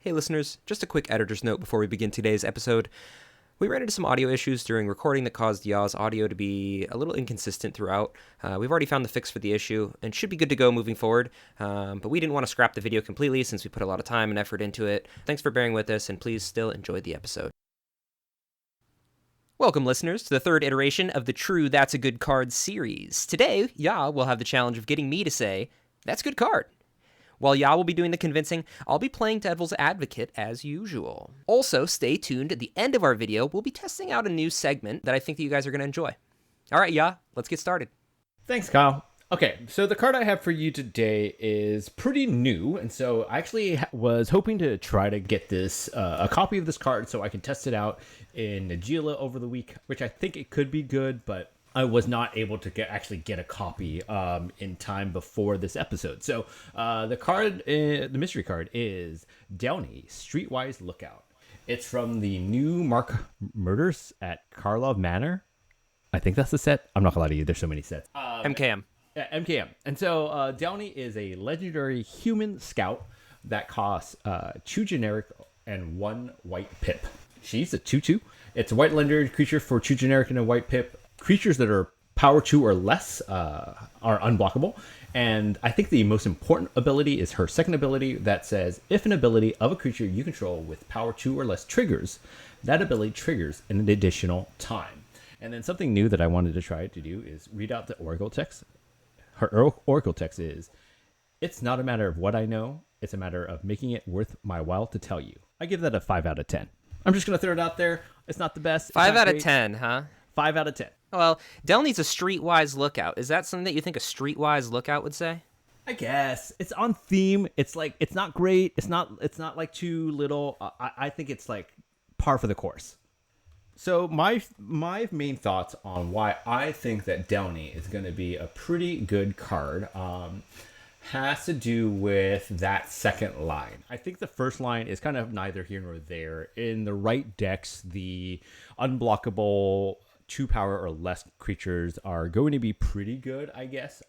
Hey listeners, just a quick editor's note before we begin today's episode. We ran into some audio issues during recording that caused Yaw's audio to be a little inconsistent throughout. We've already found the fix for the issue and should be good to go moving forward, but we didn't want to scrap the video completely since we put a lot of time and effort into it. Thanks for bearing with us, and please still enjoy the episode. Welcome, listeners, to the third iteration of the True That's a Good Card series. Today, Yaw will have the challenge of getting me to say, "That's a good card." While Yaw will be doing the convincing, I'll be playing devil's advocate as usual. Also, stay tuned. At the end of our video, we'll be testing out a new segment that I think that you guys are going to enjoy. All right, Yaw, let's get started. Thanks, Kyle. Okay, so the card I have for you today is pretty new, and so I actually was hoping to try to get this a copy of this card so I can test it out in Nagila over the week, which I think it could be good, but I was not able to actually get a copy in time before this episode. So the card, the mystery card, is Delney, Streetwise Lookout. It's from the new Mark Murders at Karlov Manor. I think that's the set. I'm not gonna lie to you. There's so many sets. MKM. Yeah, MKM. And so Delney is a legendary human scout that costs 2 generic and 1 white pip. She's a 2/2. It's a white legendary creature for 2 generic and a white pip. Creatures that are power 2 or less are unblockable. And I think the most important ability is her second ability that says, if an ability of a creature you control with power 2 or less triggers, that ability triggers in an additional time. And then something new that I wanted to try to do is read out the Oracle text. Her Oracle text is, "It's not a matter of what I know, it's a matter of making it worth my while to tell you." I give that a 5 out of 10. I'm just going to throw it out there. It's not the best. 5 out of 10, huh? 5 out of 10. Well, Delney's a Streetwise Lookout. Is that something that you think a Streetwise Lookout would say? I guess it's on theme. It's like, it's not great. It's not like too little. I think it's like par for the course. So my main thoughts on why I think that Delney is going to be a pretty good card has to do with that second line. I think the first line is kind of neither here nor there. In the right decks, the unblockable 2 power or less creatures are going to be pretty good, I guess.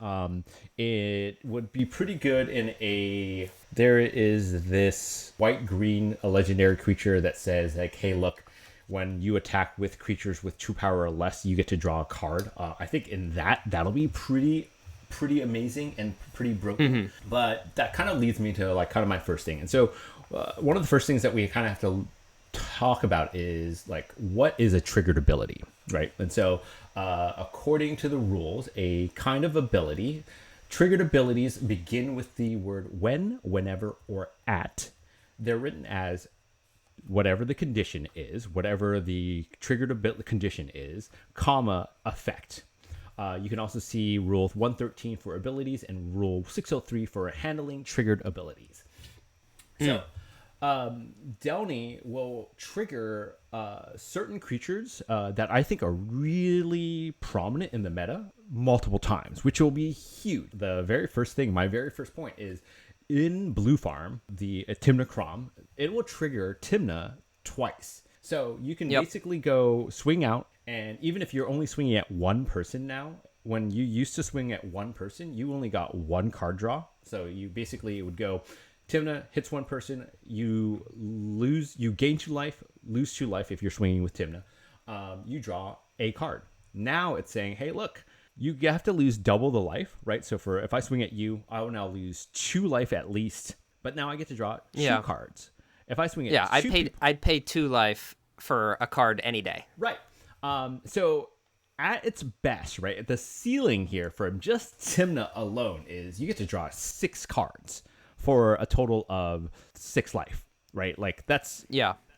It would be pretty good in a... There is this white-green, a legendary creature that says, like, hey, look, when you attack with creatures with 2 power or less, you get to draw a card. I think in that'll be pretty amazing and pretty broken. Mm-hmm. But that kind of leads me to like kind of my first thing. And so one of the first things that we kind of have to talk about is like, what is a triggered ability, right? And so according to the rules, a kind of ability, triggered abilities begin with the word when, whenever, or at. They're written as whatever the condition is, whatever the triggered condition is, comma, effect. You can also see Rule 113 for abilities and Rule 603 for handling triggered abilities. So, Delney will trigger certain creatures that I think are really prominent in the meta multiple times, which will be huge. The very first thing, my very first point is, in Blue Farm, the Timna Crom, it will trigger Timna twice. So you can basically go swing out, and even if you're only swinging at one person now, when you used to swing at one person, you only got 1 card draw. So you basically would go, Timna hits one person, you gain 2 life, lose 2 life if you're swinging with Timna. You draw a card. Now it's saying, hey, look, you have to lose double the life, right? So if I swing at you, I will now lose 2 life at least, but now I get to draw 2 cards. If I swing at I'd pay 2 life for a card any day. Right. So at its best, right, the ceiling here for just Timna alone is you get to draw 6 cards for a total of 6 life, right? Like that's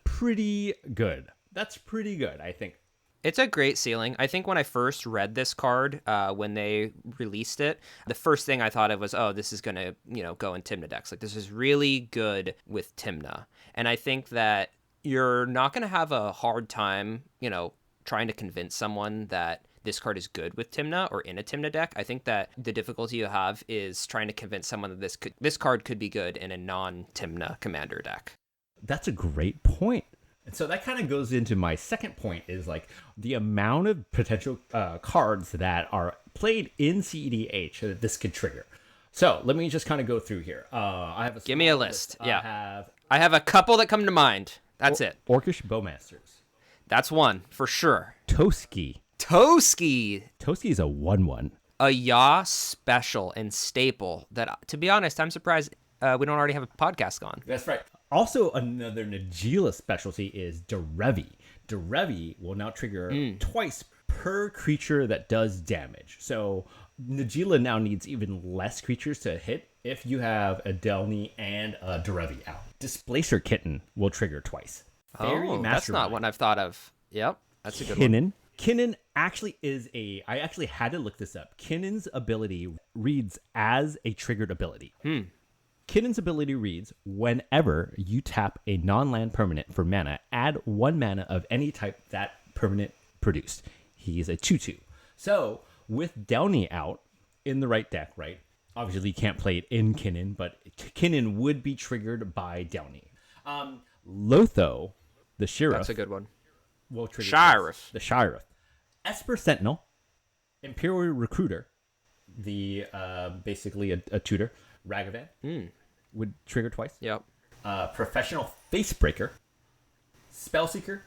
pretty good. That's pretty good, I think. It's a great ceiling. I think when I first read this card, when they released it, the first thing I thought of was, oh, this is going to, go in Timna decks. Like, this is really good with Timna. And I think that you're not going to have a hard time, trying to convince someone that this card is good with Timna or in a Timna deck. I think that the difficulty you have is trying to convince someone that this card could be good in a non-Timna commander deck. That's a great point. And so that kind of goes into my second point, is like the amount of potential cards that are played in CEDH that this could trigger. So let me just kind of go through here. I have Give me a list. Yeah. I have a couple that come to mind. That's it. Orcish Bowmasters. That's one for sure. Toski. Toski. Toski is a 1/1. A Yaw special and staple that, to be honest, I'm surprised we don't already have a podcast on. That's right. Also, another Najeela specialty is Derevi. Derevi will now trigger twice per creature that does damage. So Najeela now needs even less creatures to hit if you have a Delney and a Derevi out. Displacer Kitten will trigger twice. That's not one I've thought of. Yep, that's a good one. Kinnan actually is I actually had to look this up. Kinnan's ability reads as a triggered ability. Kinnan's ability reads, whenever you tap a non-land permanent for mana, add 1 mana of any type that permanent produced. He's a 2/2. So, with Delney out in the right deck, right? Obviously, you can't play it in Kinnan, but Kinnan would be triggered by Delney. Lotho, the Sheriff. That's a good one. Will trigger Sheriff. The Sheriff. Esper Sentinel, Imperial Recruiter, the basically a tutor, Ragavan, would trigger twice. Yep. Professional Facebreaker, Spellseeker,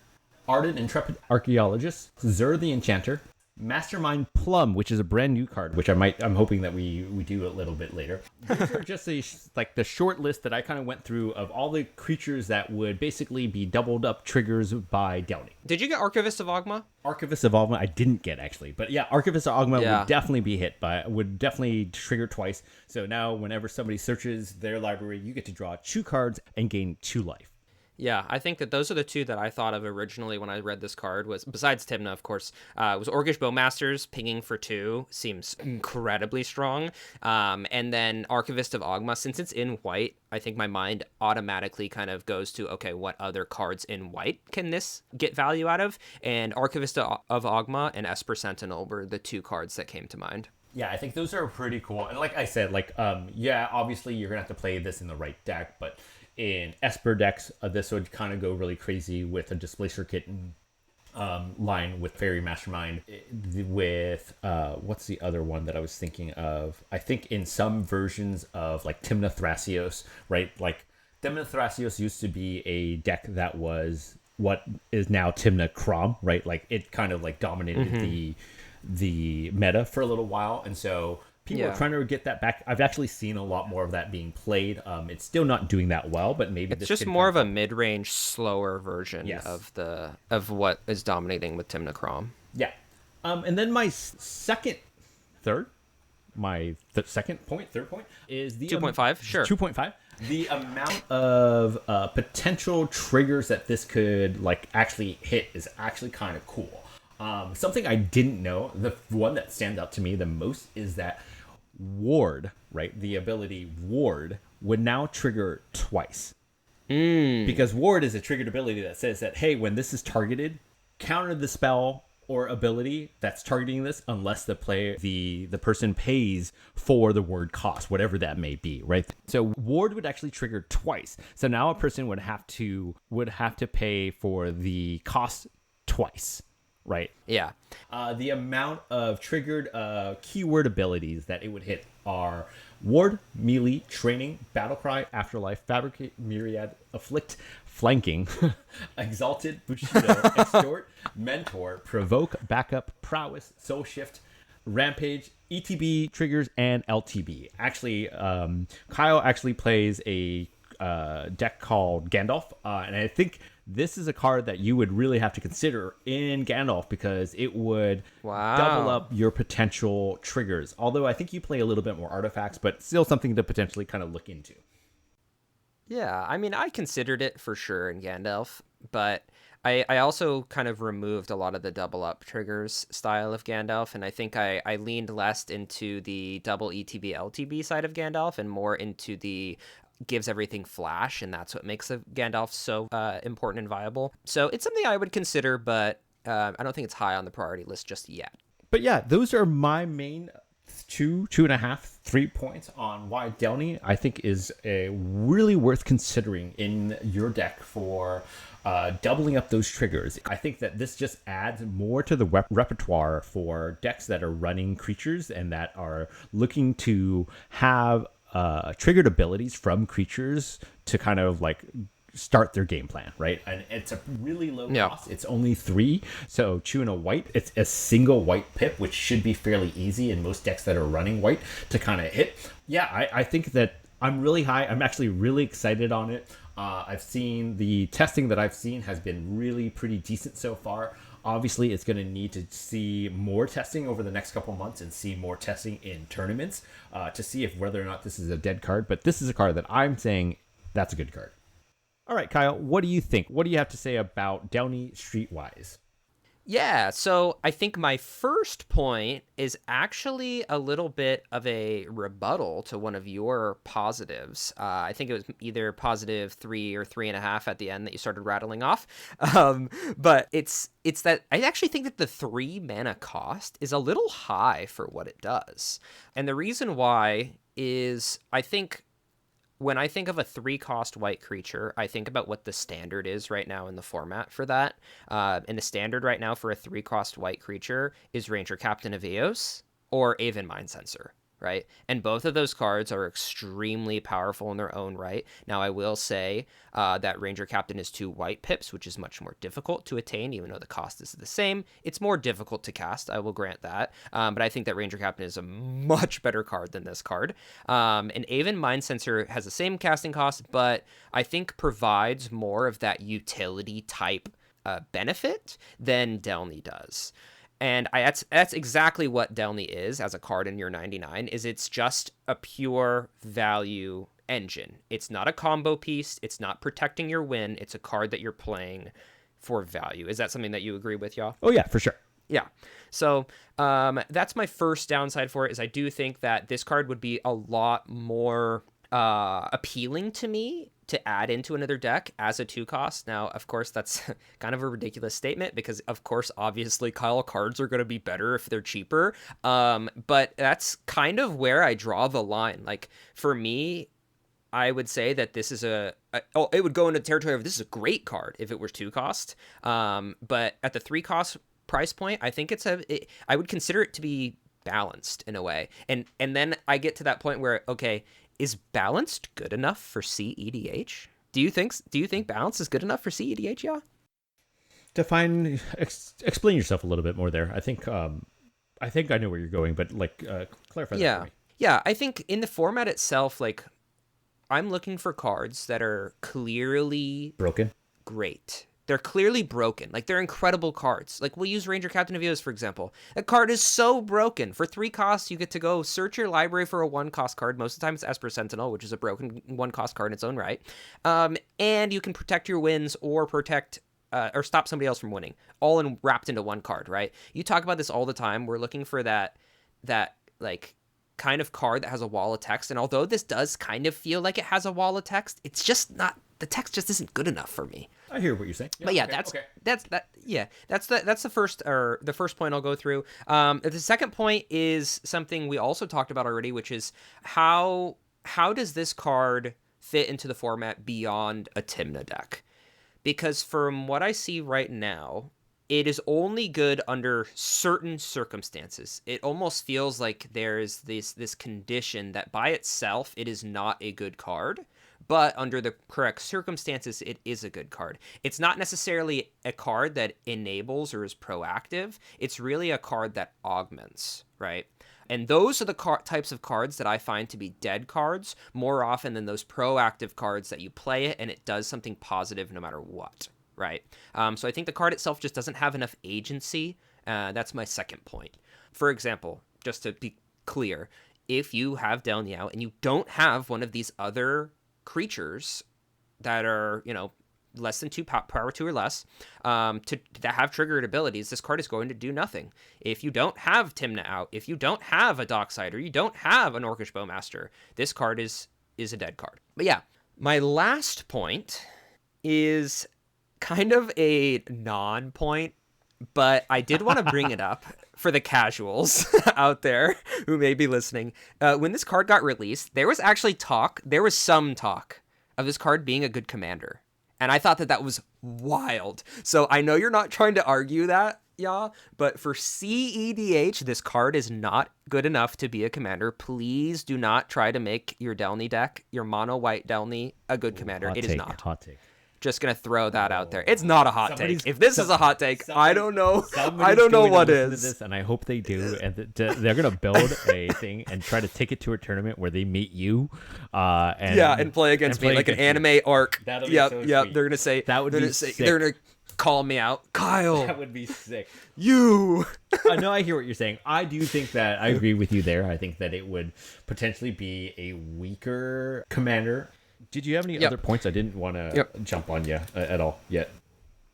Ardent Intrepid Archaeologist, Zur the Enchanter, Mastermind Plum, which is a brand new card, which I'm hoping that we do a little bit later. These are just the short list that I kind of went through of all the creatures that would basically be doubled up triggers by Delney. Did you get Archivist of Ogma? Archivist of Ogma I didn't get, actually, but yeah, Archivist of Ogma would definitely be hit would definitely trigger twice. So now whenever somebody searches their library, you get to draw 2 cards and gain 2 life. Yeah, I think that those are the two that I thought of originally when I read this card, was, besides Tymna, of course, was Orcish Bowmasters. Pinging for 2 seems incredibly strong. And then Archivist of Ogma, since it's in white, I think my mind automatically kind of goes to, okay, what other cards in white can this get value out of? And Archivist of Ogma and Esper Sentinel were the 2 cards that came to mind. Yeah, I think those are pretty cool. And like I said, obviously you're going to have to play this in the right deck, but in Esper decks, this would kind of go really crazy with a Displacer Kitten line with Fairy Mastermind. With, what's the other one that I was thinking of? I think in some versions of like Tymna Thrasios, right? Like Tymna Thrasios used to be a deck that was what is now Tymna Crom, right? Like it kind of like dominated the meta for a little while. And so people are trying to get that back. I've actually seen a lot more of that being played. It's still not doing that well, but maybe it's just more of a mid-range, slower version of what is dominating with Tymna Crom. Yeah. And then my third point is the 2.5. Sure. 2.5. The amount of potential triggers that this could like actually hit is actually kind of cool. Something I didn't know, the one that stands out to me the most is that Ward, right? The ability Ward would now trigger twice. Because Ward is a triggered ability that says that, hey, when this is targeted, counter the spell or ability that's targeting this unless the person pays for the word cost, whatever that may be, right? So Ward would actually trigger twice. So now a person would have to pay for the cost twice. Right. Yeah. The amount of triggered keyword abilities that it would hit are Ward, Melee, Training, Battlecry, Afterlife, Fabricate, Myriad, Afflict, Flanking, Exalted, Bushido, Extort, Mentor, Provoke, Backup, Prowess, Soul Shift, Rampage, ETB triggers, and LTB. Actually, Kyle actually plays a deck called Gandalf, and I think this is a card that you would really have to consider in Gandalf because it would double up your potential triggers. Although I think you play a little bit more artifacts, but still something to potentially kind of look into. Yeah, I mean, I considered it for sure in Gandalf, but I also kind of removed a lot of the double up triggers style of Gandalf, and I think I leaned less into the double ETB LTB side of Gandalf and more into the gives everything flash, and that's what makes Gandalf so important and viable. So it's something I would consider, but I don't think it's high on the priority list just yet. But yeah, those are my main 2.5, 3 points on why Delney I think is really worth considering in your deck for doubling up those triggers. I think that this just adds more to the repertoire for decks that are running creatures and that are looking to have triggered abilities from creatures to kind of like start their game plan, right? And it's a really low Yeah. cost. It's only 3. So chewing a white, it's a single white pip, which should be fairly easy in most decks that are running white to kind of hit. Yeah, I think that I'm really high. I'm actually really excited on it. I've seen the testing that I've seen has been really pretty decent so far. Obviously, it's going to need to see more testing over the next couple months and see more testing in tournaments to see if whether or not this is a dead card. But this is a card that I'm saying that's a good card. All right, Kyle, what do you think? What do you have to say about Delney Streetwise? Yeah, so I think my first point is actually a little bit of a rebuttal to one of your positives. I think it was either positive 3 or 3.5 at the end that you started rattling off. But it's that I actually think that the 3 mana cost is a little high for what it does. And the reason why is when I think of a 3-cost white creature, I think about what the standard is right now in the format for that. And the standard right now for a 3-cost white creature is Ranger Captain of Eos or Aven Mind Sensor, right? And both of those cards are extremely powerful in their own right. Now, I will say that Ranger Captain is 2 white pips, which is much more difficult to attain, even though the cost is the same. It's more difficult to cast, I will grant that. But I think that Ranger Captain is a much better card than this card. And Aven Mind Sensor has the same casting cost, but I think provides more of that utility type benefit than Delney does. And that's exactly what Delney is as a card in your 99, is it's just a pure value engine. It's not a combo piece. It's not protecting your win. It's a card that you're playing for value. Is that something that you agree with, y'all? Oh, yeah, for sure. Yeah. So that's my first downside for it, is I do think that this card would be a lot more appealing to me to add into another deck as a 2-cost. Now, of course, that's kind of a ridiculous statement because, of course, obviously, Kyle, cards are going to be better if they're cheaper. But that's kind of where I draw the line. Like, for me, I would say that this is it would go into territory of this is a great card if it were 2-cost. But at the 3-cost price point, I think I would consider it to be balanced in a way. And then I get to that point where, okay, is balanced good enough for CEDH? Do you think balance is good enough for CEDH? Yeah. Explain yourself a little bit more there. I think I know where you're going, but clarify that for me. Yeah. I think in the format itself, like, I'm looking for cards that are clearly broken. Great. They're clearly broken. Like, they're incredible cards. Like, we'll use Ranger Captain of Eos, for example. That card is so broken. For 3 costs, you get to go search your library for a 1-cost card. Most of the time, it's Esper Sentinel, which is a broken 1-cost card in its own right. And you can protect your wins or or stop somebody else from winning, all wrapped into 1 card, right? You talk about this all the time. We're looking for that like, kind of card that has a wall of text. And although this does kind of feel like it has a wall of text, it's just not. The text just isn't good enough for me. I hear what you're saying. Yeah, but yeah, okay. That's the first point I'll go through. The second point is something we also talked about already, which is how does this card fit into the format beyond a Tymna deck? Because from what I see right now, it is only good under certain circumstances. It almost feels like there's this condition that by itself it is not a good card. But under the correct circumstances, it is a good card. It's not necessarily a card that enables or is proactive. It's really a card that augments, right? And those are the types of cards that I find to be dead cards more often than those proactive cards that you play it and it does something positive no matter what, right? So I think the card itself just doesn't have enough agency. That's my second point. For example, just to be clear, if you have Delney out and you don't have one of these other creatures that are, less than 2 power 2 or less, that have triggered abilities, this card is going to do nothing. If you don't have Tymna out, if you don't have a Docksider, you don't have an Orcish Bowmaster, this card is a dead card. But yeah, my last point is kind of a non-point, but I did want to bring it up for the casuals out there who may be listening. When this card got released, there was some talk of this card being a good commander. And I thought that was wild. So I know you're not trying to argue that, y'all, but for CEDH, this card is not good enough to be a commander. Please do not try to make your Delney deck, your mono white Delney, a good commander. It is not. Hot take. Just gonna throw that out there. It's not a hot take. If this is a hot take, I don't know. I don't know what is. This, and I hope they do. And they're gonna build a thing and try to take it to a tournament where they meet you, and play against me like an anime arc. That'll be so sweet. They're gonna say that would be sick. They're gonna call me out, Kyle. That would be sick. You. I know. I hear what you're saying. I do think that I agree with you there. I think that it would potentially be a weaker commander. Did you have any other points? I didn't want to jump on you at all yet.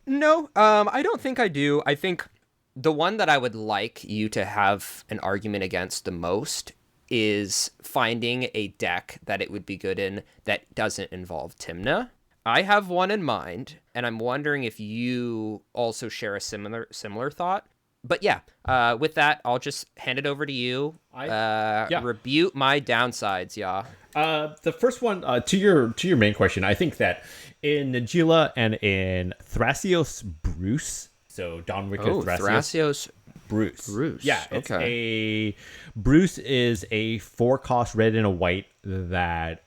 No, I don't think I do. I think the one that I would like you to have an argument against the most is finding a deck that it would be good in that doesn't involve Tymna. I have one in mind, and I'm wondering if you also share a similar thought. But with that, I'll just hand it over to you. Rebut my downsides, The first one, to your main question, I think that in Najeela and in Thrasios Bruce, so Dawnwaker Thrasios Bruce. Yeah, it's Bruce is a 4-cost red and a white that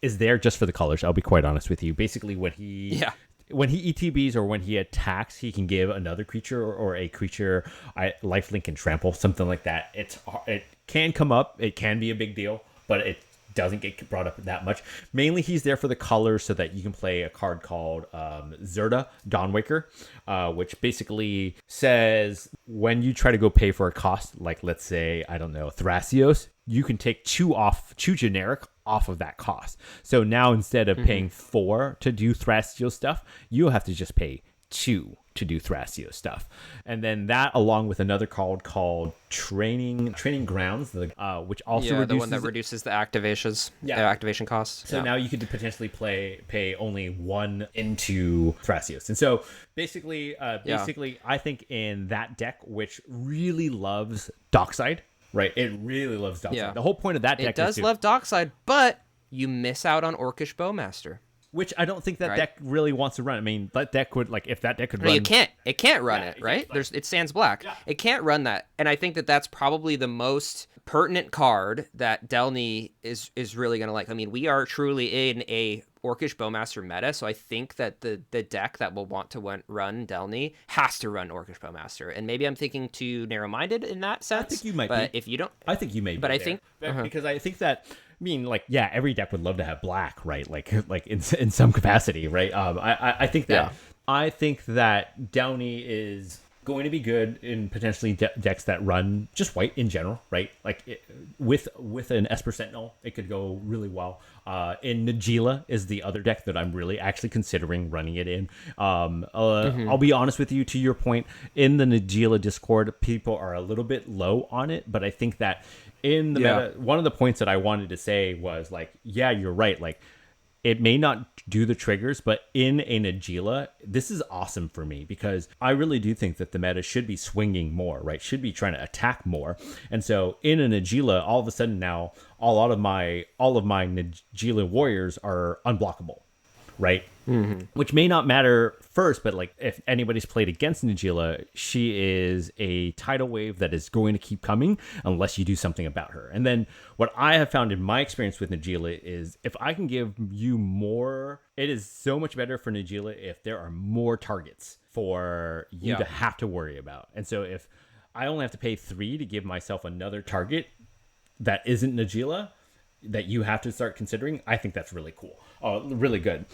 is there just for the colors. I'll be quite honest with you. Basically, when he ETBs or when he attacks, he can give another creature or a creature lifelink and trample, something like that. It can come up. It can be a big deal, but it doesn't get brought up that much. Mainly, he's there for the colors so that you can play a card called Zerda Dawnwaker, which basically says when you try to go pay for a cost, like let's say, I don't know, Thrasios, you can take 2 generic off of that cost. So now instead of paying 4 to do Thrasios stuff, you'll have to just pay 2 to do Thrasios stuff. And then that, along with another card called Training Grounds, which also reduces the one that reduces the activation costs. So now you could potentially pay only 1 into Thrasios. And so basically, I think in that deck, which really loves Dockside, right? It really loves Dockside. Yeah. The whole point of that deck does love Dockside, but you miss out on Orcish Bowmaster. Which I don't think that deck really wants to run. I mean, that deck would, if that deck could run... You can't. It can't run it, right? It stands black. Yeah. It can't run that. And I think that that's probably the most pertinent card that Delney is really going to like. I mean, we are truly in a Orcish Bowmaster meta, so I think that the deck that will want to run Delney has to run Orcish Bowmaster. And maybe I'm thinking too narrow-minded in that sense. I think you might but be. if you don't... I think you may be. But I think... Because I think that... I mean, every deck would love to have black, right? Like in some capacity, right? I think that I think that Downey is going to be good in potentially decks that run just white in general, right? With an Esper Sentinel, it could go really well. In Najeela is the other deck that I'm really actually considering running it in. I'll be honest with you, to your point, in the Najeela Discord, people are a little bit low on it, but I think that in the meta, one of the points that I wanted to say was you're right. It may not do the triggers, but in a Najeela, this is awesome for me because I really do think that the meta should be swinging more, right? Should be trying to attack more. And so in a Najeela, all of a sudden now, all of my Najeela warriors are unblockable, right? Mm-hmm. Which may not matter first, but if anybody's played against Najeela, she is a tidal wave that is going to keep coming unless you do something about her. And then what I have found in my experience with Najeela is if I can give you more, it is so much better for Najeela if there are more targets for you to have to worry about. And so if I only have to pay 3 to give myself another target that isn't Najeela that you have to start considering, I think that's really cool. Really good.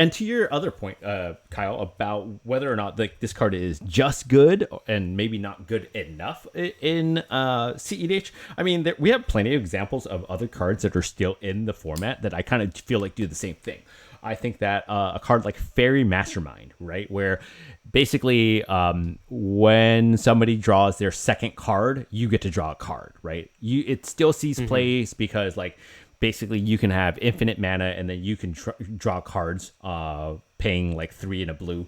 And to your other point, Kyle, about whether or not this card is just good and maybe not good enough in CEDH, I mean, we have plenty of examples of other cards that are still in the format that I kind of feel do the same thing. I think that a card like Fairy Mastermind, right, where basically when somebody draws their second card, you get to draw a card, right? It still sees plays because basically you can have infinite mana and then you can draw cards paying 3 and a blue.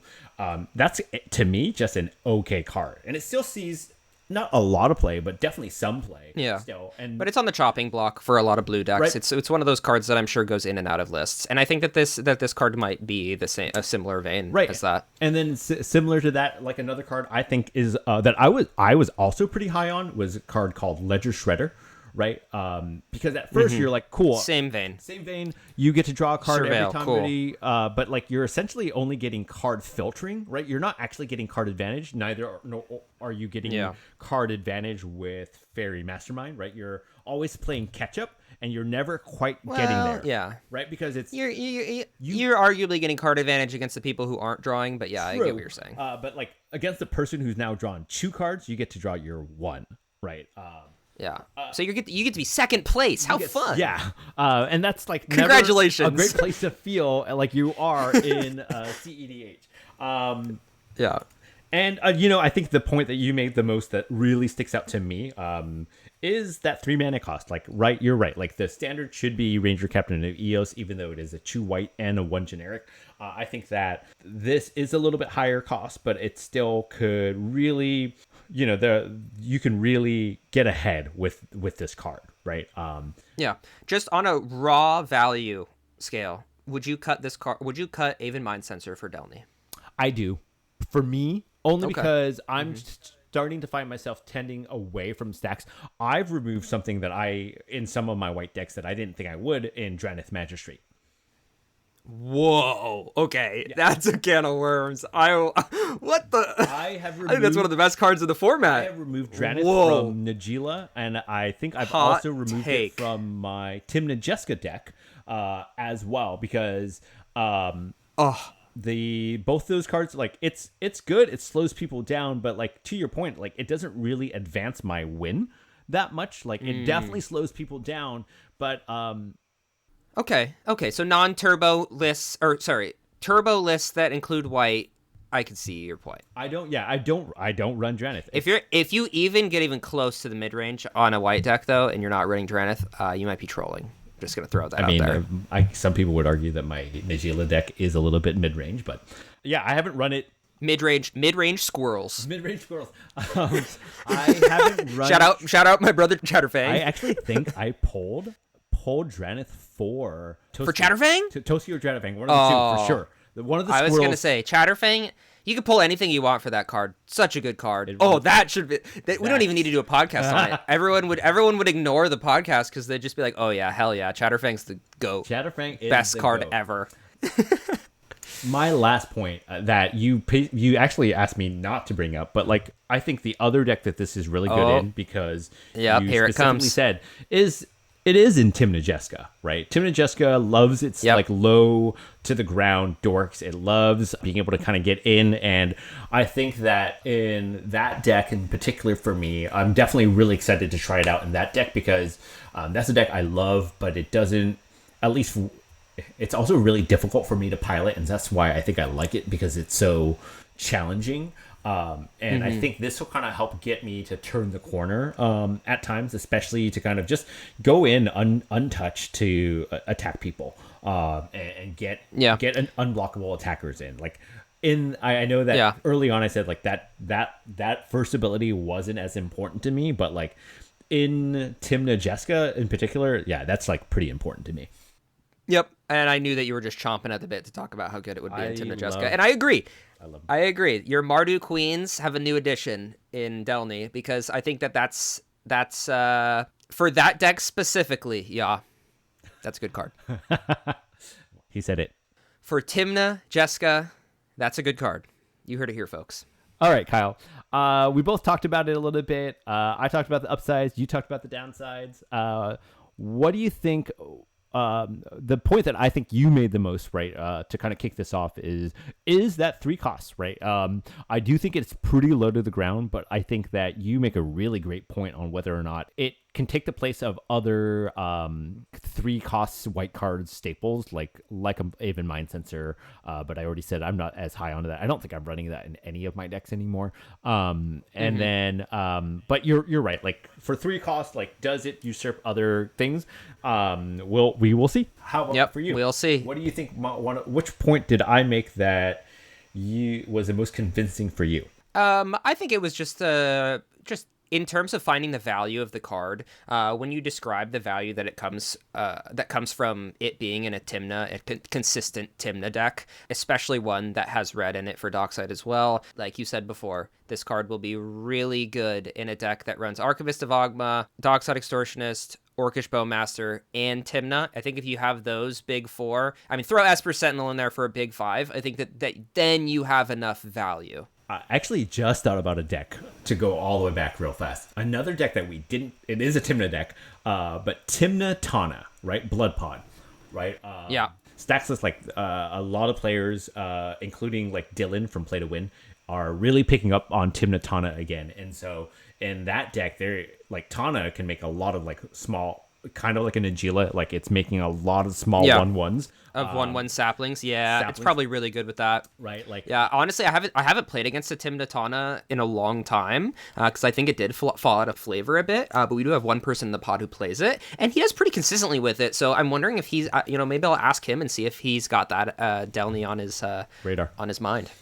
That's, to me, just an okay card. And it still sees not a lot of play, but definitely some play. Yeah. Still. But it's on the chopping block for a lot of blue decks. Right. It's one of those cards that I'm sure goes in and out of lists. And I think that this card might be a similar vein as that. And then similar to that, another card I think is that I was also pretty high on was a card called Ledger Shredder. right? Because at first you're like, cool. Same vein. You get to draw a card Surveil, every time, cool. ready, but like you're essentially only getting card filtering, right? You're not actually getting card advantage. Neither are you getting card advantage with Fairy Mastermind, right? You're always playing catch up, and you're never quite getting there. Yeah. Right? Because it's you're arguably getting card advantage against the people who aren't drawing, but yeah, true. I get what you're saying. But like against the person who's now drawn 2 cards, you get to draw your 1, right? Yeah. So you get to be second place. How fun. Yeah. And that's like Congratulations. Never a great place to feel like you are in CEDH. Yeah. And, I think the point that you made the most that really sticks out to me is that 3 mana cost. Like, right, you're right. Like, the standard should be Ranger Captain of Eos, even though it is a 2 white and a 1 generic. I think that this is a little bit higher cost, but it still could really, you can really get ahead with this card, right? Yeah. Just on a raw value scale, would you cut this card? Would you cut Aven Mind Sensor for Delney? I do. For me, only because I'm starting to find myself tending away from stacks. I've removed something that in some of my white decks that I didn't think I would in Dranith Magistrate. Whoa. Okay. Yeah. That's a can of worms. What the? I think that's one of the best cards of the format. I have removed Dranith from Najeela, and I think I've also removed it from my Timna Jessica deck as well, because both those cards, like it's good, it slows people down, but like to your point, like it doesn't really advance my win that much. Like it definitely slows people down, but okay, so non-turbo lists, turbo lists that include white, I can see your point. I don't run Dranith. If you even get close to the mid-range on a white deck though, and you're not running Dranith, you might be trolling. Just gonna throw that out there. Some people would argue that my Najeela deck is a little bit mid-range, but yeah, I haven't run it. Mid-range squirrels. I haven't run. Shout out, my brother Chatterfang. I actually think I pulled Dranith for Chatterfang. Toski or Chatterfang, one of the two for sure. One of the I squirrels. was gonna say Chatterfang. You can pull anything you want for that card. Such a good card. That should be. We don't even need to do a podcast on it. Everyone would ignore the podcast because they'd just be like, "Oh yeah, hell yeah, Chatterfang's the GOAT. Chatterfang is best the card GOAT. ever." My last point that you actually asked me not to bring up, but like I think the other deck that this is really good in, because here it comes. Said is. It is in Timna Jessica, right? Timna Jessica loves its like low to the ground dorks. It loves being able to kind of get in, and I think that in that deck in particular for me, I'm definitely really excited to try it out in that deck, because that's a deck I love, but it doesn't, at least it's also really difficult for me to pilot, and that's why I think I like it, because it's so challenging. And I think this will kind of help get me to turn the corner at times, especially to kind of just go in untouched to attack people and get an unblockable attackers in. Like I know that early on I said like that first ability wasn't as important to me, but like in Timna Jessica in particular, that's like pretty important to me. Yep, and I knew that you were just chomping at the bit to talk about how good it would be in Timna Jessica, and I agree. I agree. Your Mardu Queens have a new addition in Delney, because I think that's for that deck specifically. Yeah, that's a good card. He said it. For Timna Jessica, that's a good card. You heard it here, folks. All right, Kyle. We both talked about it a little bit. I talked about the upsides. You talked about the downsides. What do you think? The point that I think you made the most, right, to kind of kick this off is that 3 costs, right? I do think it's pretty low to the ground, but I think that you make a really great point on whether or not it can take the place of other 3 costs white card staples like a Aven Mind Sensor, but I already said I'm not as high onto that. I don't think I'm running that in any of my decks anymore. Then but you're right, like for 3 costs, like does it usurp other things? We will see. How about for you? We'll see. What do you think? Which point did I make that was the most convincing for you? I think it was just in terms of finding the value of the card, when you describe the value that comes from it being in a Tymna, a consistent Tymna deck, especially one that has red in it for Dockside as well, like you said before, this card will be really good in a deck that runs Archivist of Ogma, Dockside Extortionist, Orcish Bowmaster, and Tymna. I think if you have those big four, I mean, throw Esper Sentinel in there for a big five, I think that then you have enough value. I actually just thought about a deck to go all the way back real fast. Another deck that we didn't, it is a Tymna deck, but Tymna Tana, right? Blood Pod, right? Yeah. Stacks this like a lot of players, including like Dylan from Play to Win, are really picking up on Tymna Tana again. And so in that deck, they're like Tana can make a lot of like small, kind of like an Agila, like it's making a lot of small 1/1s of 1/1 saplings. Yeah, it's probably really good with that. Right, like yeah. Honestly, I haven't played against a Tymna Tana in a long time because I think it did fall out of flavor a bit. But we do have one person in the pod who plays it, and he does pretty consistently with it. So I'm wondering if he's, maybe I'll ask him and see if he's got that Delney on his radar, on his mind.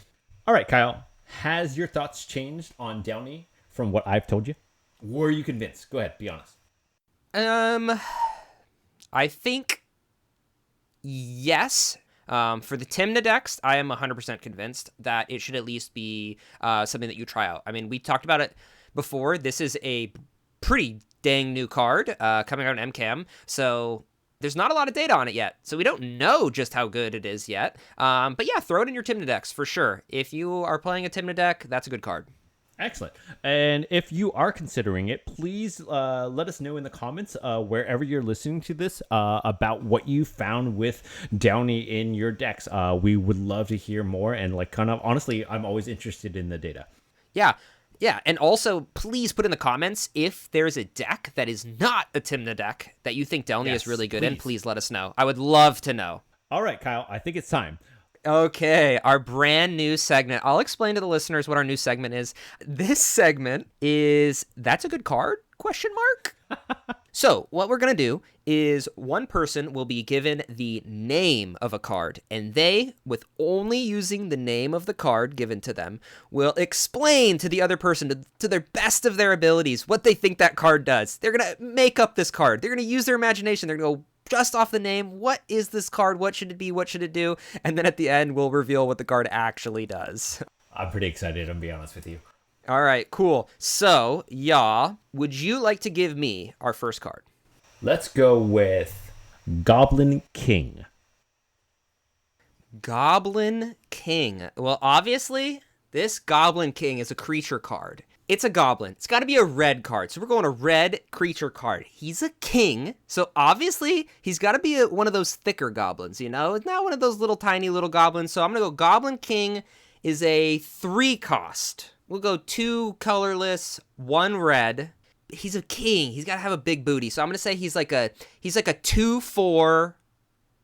All right, Kyle, has your thoughts changed on Delney from what I've told you? Were you convinced? Go ahead, be honest. I think yes. For the Tymna decks, I am 100% convinced that it should at least be something that you try out. I mean, we talked about it before. This is a pretty dang new card coming out in MCAM, so there's not a lot of data on it yet, so we don't know just how good it is yet. But yeah, throw it in your Tymna decks for sure. If you are playing a Tymna deck, that's a good card. Excellent. And if you are considering it, please let us know in the comments wherever you're listening to this about what you found with Delney in your decks. We would love to hear more, and like kind of honestly, I'm always interested in the data. Yeah, and also please put in the comments if there's a deck that is not a Tymna deck that you think Delney is really good in. Please let us know. I would love to know. All right, Kyle, I think it's time. Okay, our brand new segment. I'll explain to the listeners what our new segment is. This segment is That's a Good Card? ? So what we're going to do is one person will be given the name of a card, and they, with only using the name of the card given to them, will explain to the other person to their best of their abilities what they think that card does. They're going to make up this card. They're going to use their imagination. They're going to go just off the name. What is this card? What should it be? What should it do? And then at the end, we'll reveal what the card actually does. I'm pretty excited, I'm be honest with you. All right, cool. So, would you like to give me our first card? Let's go with Goblin King. Goblin King. Well, obviously, this Goblin King is a creature card. It's a goblin. It's got to be a red card. So we're going a red creature card. He's a king. So obviously, he's got to be one of those thicker goblins, It's not one of those little tiny little goblins. So I'm going to go Goblin King is a 3 cost. We'll go 2 colorless, 1 red. He's a king. He's got to have a big booty. So I'm going to say he's like a 2/4.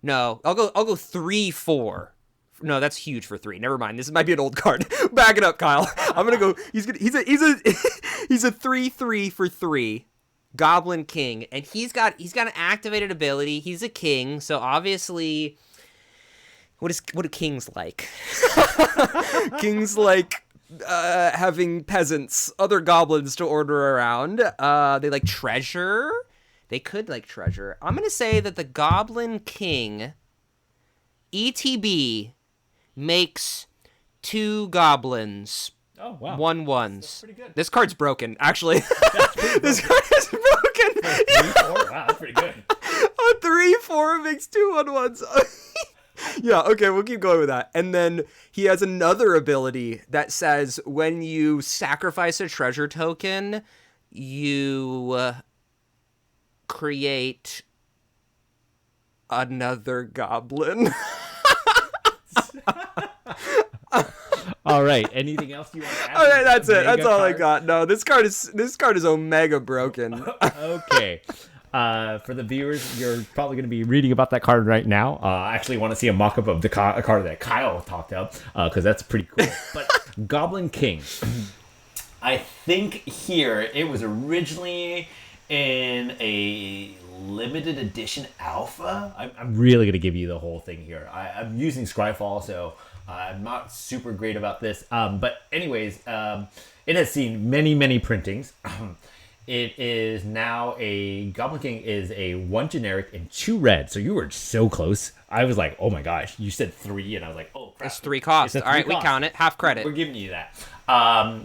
No, I'll go 3/4. No, that's huge for 3. Never mind. This might be an old card. Back it up, Kyle. I'm gonna go. He's a 3/3 for 3. Goblin King, and he's got an activated ability. He's a king, so obviously, what do kings like? Kings like having peasants, other goblins to order around. They like treasure. They could like treasure. I'm gonna say that the Goblin King, ETB, makes 2 goblins. Oh, wow. 1/1s. That's pretty good. This card's broken, actually. This card is broken. 3/4? Wow, that's pretty good. A 3/4 makes 2 1/1s. Yeah, okay, we'll keep going with that. And then he has another ability that says when you sacrifice a treasure token, you create another goblin. All right. Anything else you want to add? Okay, that's it. That's all I got. No, this card is omega broken. Okay. For the viewers, you're probably going to be reading about that card right now. I actually want to see a mock-up of a card that Kyle talked up, because that's pretty cool. But Goblin King, I think here it was originally in a limited edition alpha. I'm really going to give you the whole thing here. I'm using Scryfall, so I'm not super great about this. But anyways, it has seen many printings. It is now a Goblin King is a 1 generic and 2 red. So you were so close. I was like, oh my gosh, you said 3, and I was like, oh crap. It's 3 costs. All right, we count it. Half credit. We're giving you that.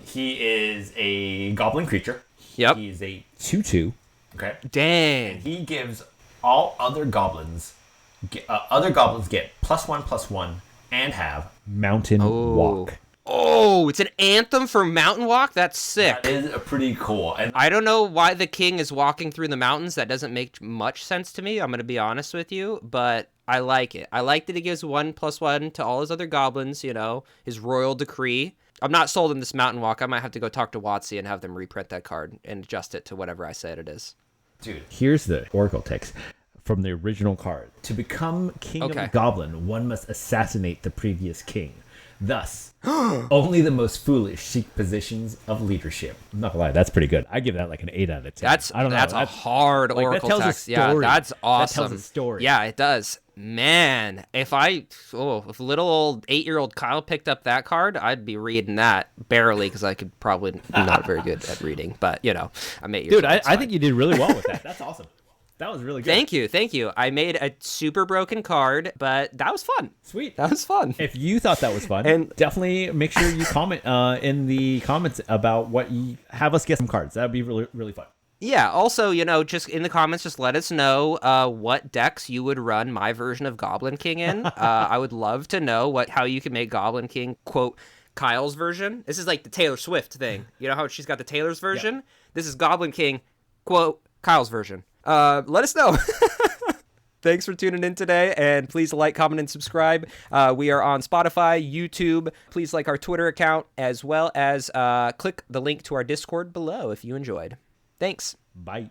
He is a Goblin creature. Yep. He is a 2/2. Okay. Dang. And he gives all other goblins get +1/+1 and have Mountain Walk. Oh, it's an anthem for Mountain Walk? That's sick. That is pretty cool. And I don't know why the king is walking through the mountains. That doesn't make much sense to me. I'm going to be honest with you, but I like it. I like that he gives 1/+1 to all his other goblins, his royal decree. I'm not sold on this Mountain Walk. I might have to go talk to WotC and have them reprint that card and adjust it to whatever I said it is. Dude, here's the Oracle text from the original card. To become king of the goblin, one must assassinate the previous king. Thus, only the most foolish seek positions of leadership. I'm not gonna lie, that's pretty good. I give that like an 8 out of 10. That's a hard Oracle text. Yeah, that's awesome. That tells a story. Yeah, it does. Man, if little old 8-year-old Kyle picked up that card, I'd be reading that barely because I could probably not very good at reading. But I'm 8 years old. Dude, I think you did really well with that. That's awesome. That was really good. Thank you. I made a super broken card, but that was fun. Sweet. That was fun. If you thought that was fun, and definitely make sure you comment in the comments about what you have us get some cards. That would be really, really fun. Yeah. Also, just in the comments, just let us know what decks you would run my version of Goblin King in. I would love to know how you can make Goblin King, quote, Kyle's version. This is like the Taylor Swift thing. You know how she's got the Taylor's version? Yeah. This is Goblin King, quote, Kyle's version. Let us know. Thanks for tuning in today, and please like, comment, and subscribe. We are on Spotify, YouTube. Please like our Twitter account, as well as click the link to our Discord below if you enjoyed. Thanks. Bye.